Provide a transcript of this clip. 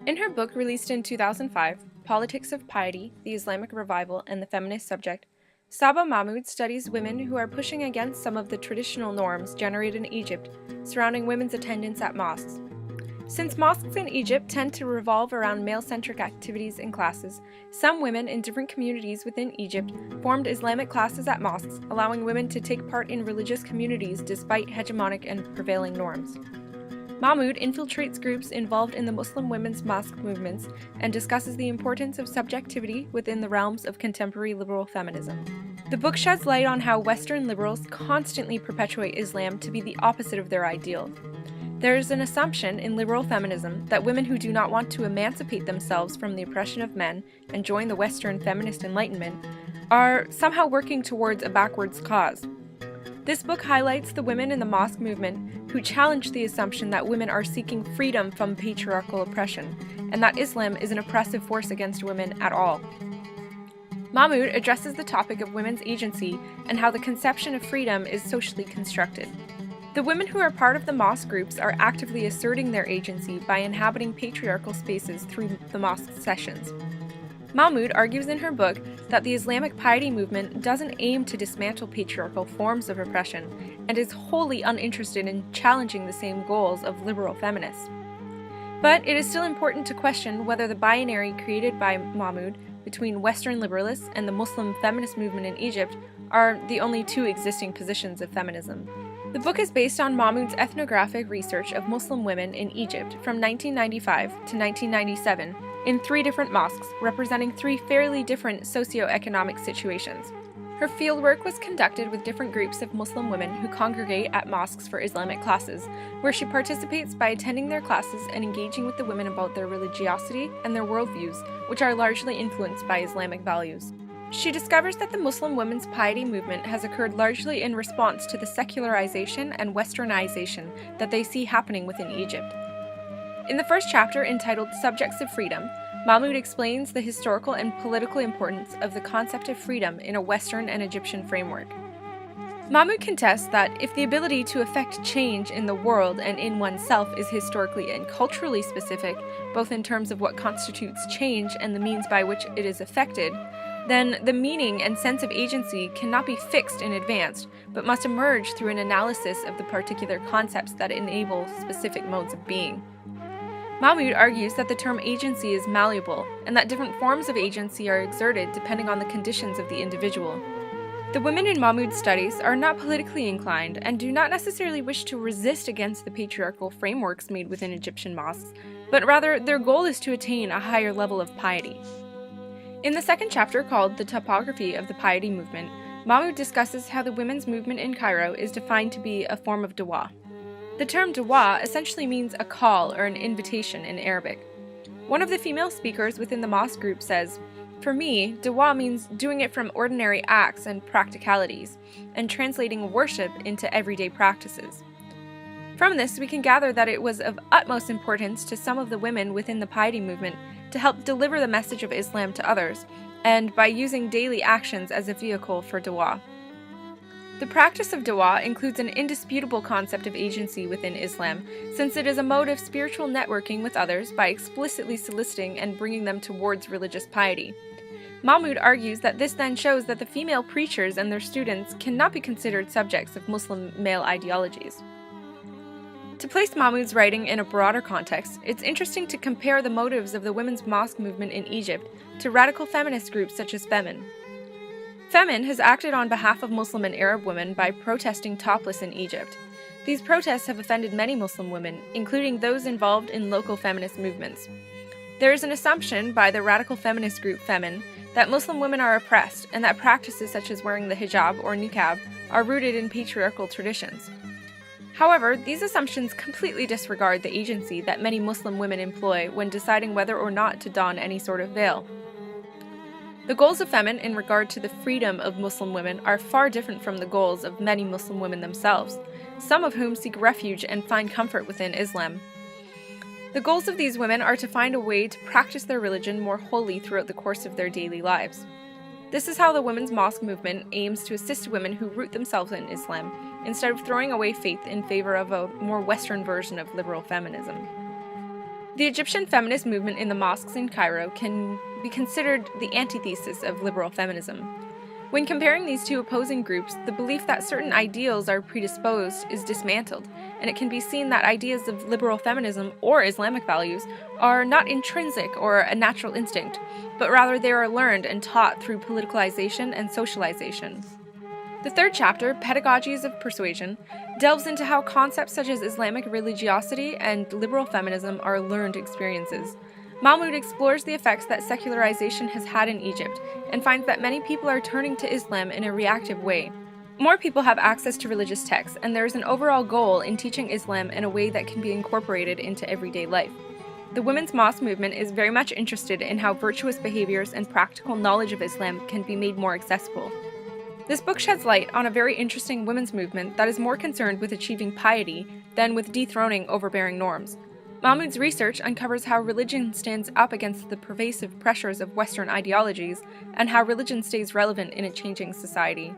In her book released in 2005, Politics of Piety, the Islamic Revival, and the Feminist Subject, Saba Mahmood studies women who are pushing against some of the traditional norms generated in Egypt surrounding women's attendance at mosques. Since mosques in Egypt tend to revolve around male-centric activities and classes, some women in different communities within Egypt formed Islamic classes at mosques, allowing women to take part in religious communities despite hegemonic and prevailing norms. Mahmood infiltrates groups involved in the Muslim women's mosque movements and discusses the importance of subjectivity within the realms of contemporary liberal feminism. The book sheds light on how Western liberals constantly perpetuate Islam to be the opposite of their ideal. There is an assumption in liberal feminism that women who do not want to emancipate themselves from the oppression of men and join the Western feminist enlightenment are somehow working towards a backwards cause. This book highlights the women in the mosque movement who challenge the assumption that women are seeking freedom from patriarchal oppression, and that Islam is an oppressive force against women at all. Mahmood addresses the topic of women's agency and how the conception of freedom is socially constructed. The women who are part of the mosque groups are actively asserting their agency by inhabiting patriarchal spaces through the mosque sessions. Mahmood argues in her book that the Islamic piety movement doesn't aim to dismantle patriarchal forms of oppression and is wholly uninterested in challenging the same goals of liberal feminists. But it is still important to question whether the binary created by Mahmood between Western liberalists and the Muslim feminist movement in Egypt are the only two existing positions of feminism. The book is based on Mahmood's ethnographic research of Muslim women in Egypt from 1995 to 1997 in 3 different mosques, representing 3 fairly different socio-economic situations. Her fieldwork was conducted with different groups of Muslim women who congregate at mosques for Islamic classes, where she participates by attending their classes and engaging with the women about their religiosity and their worldviews, which are largely influenced by Islamic values. She discovers that the Muslim women's piety movement has occurred largely in response to the secularization and westernization that they see happening within Egypt. In the first chapter, entitled Subjects of Freedom, Mahmood explains the historical and political importance of the concept of freedom in a Western and Egyptian framework. Mahmood contests that if the ability to effect change in the world and in oneself is historically and culturally specific, both in terms of what constitutes change and the means by which it is effected, then the meaning and sense of agency cannot be fixed in advance, but must emerge through an analysis of the particular concepts that enable specific modes of being. Mahmood argues that the term agency is malleable, and that different forms of agency are exerted depending on the conditions of the individual. The women in Mahmood's studies are not politically inclined and do not necessarily wish to resist against the patriarchal frameworks made within Egyptian mosques, but rather their goal is to attain a higher level of piety. In the second chapter, called The Topography of the Piety Movement, Mahmood discusses how the women's movement in Cairo is defined to be a form of dua. The term dua essentially means a call or an invitation in Arabic. One of the female speakers within the mosque group says, "For me, dua means doing it from ordinary acts and practicalities, and translating worship into everyday practices." From this, we can gather that it was of utmost importance to some of the women within the piety movement to help deliver the message of Islam to others, and by using daily actions as a vehicle for dua. The practice of dua includes an indisputable concept of agency within Islam, since it is a mode of spiritual networking with others by explicitly soliciting and bringing them towards religious piety. Mahmood argues that this then shows that the female preachers and their students cannot be considered subjects of Muslim male ideologies. To place Mahmood's writing in a broader context, it's interesting to compare the motives of the women's mosque movement in Egypt to radical feminist groups such as Femin. Femin has acted on behalf of Muslim and Arab women by protesting topless in Egypt. These protests have offended many Muslim women, including those involved in local feminist movements. There is an assumption by the radical feminist group Femin that Muslim women are oppressed and that practices such as wearing the hijab or niqab are rooted in patriarchal traditions. However, these assumptions completely disregard the agency that many Muslim women employ when deciding whether or not to don any sort of veil. The goals of Femin in regard to the freedom of Muslim women are far different from the goals of many Muslim women themselves, some of whom seek refuge and find comfort within Islam. The goals of these women are to find a way to practice their religion more wholly throughout the course of their daily lives. This is how the women's mosque movement aims to assist women who root themselves in Islam, instead of throwing away faith in favor of a more Western version of liberal feminism. The Egyptian feminist movement in the mosques in Cairo can be considered the antithesis of liberal feminism. When comparing these two opposing groups, the belief that certain ideals are predisposed is dismantled, and it can be seen that ideas of liberal feminism or Islamic values are not intrinsic or a natural instinct, but rather they are learned and taught through politicalization and socialization. The third chapter, Pedagogies of Persuasion, delves into how concepts such as Islamic religiosity and liberal feminism are learned experiences. Mahmood explores the effects that secularization has had in Egypt and finds that many people are turning to Islam in a reactive way. More people have access to religious texts, and there is an overall goal in teaching Islam in a way that can be incorporated into everyday life. The women's mosque movement is very much interested in how virtuous behaviors and practical knowledge of Islam can be made more accessible. This book sheds light on a very interesting women's movement that is more concerned with achieving piety than with dethroning overbearing norms. Mahmood's research uncovers how religion stands up against the pervasive pressures of Western ideologies and how religion stays relevant in a changing society.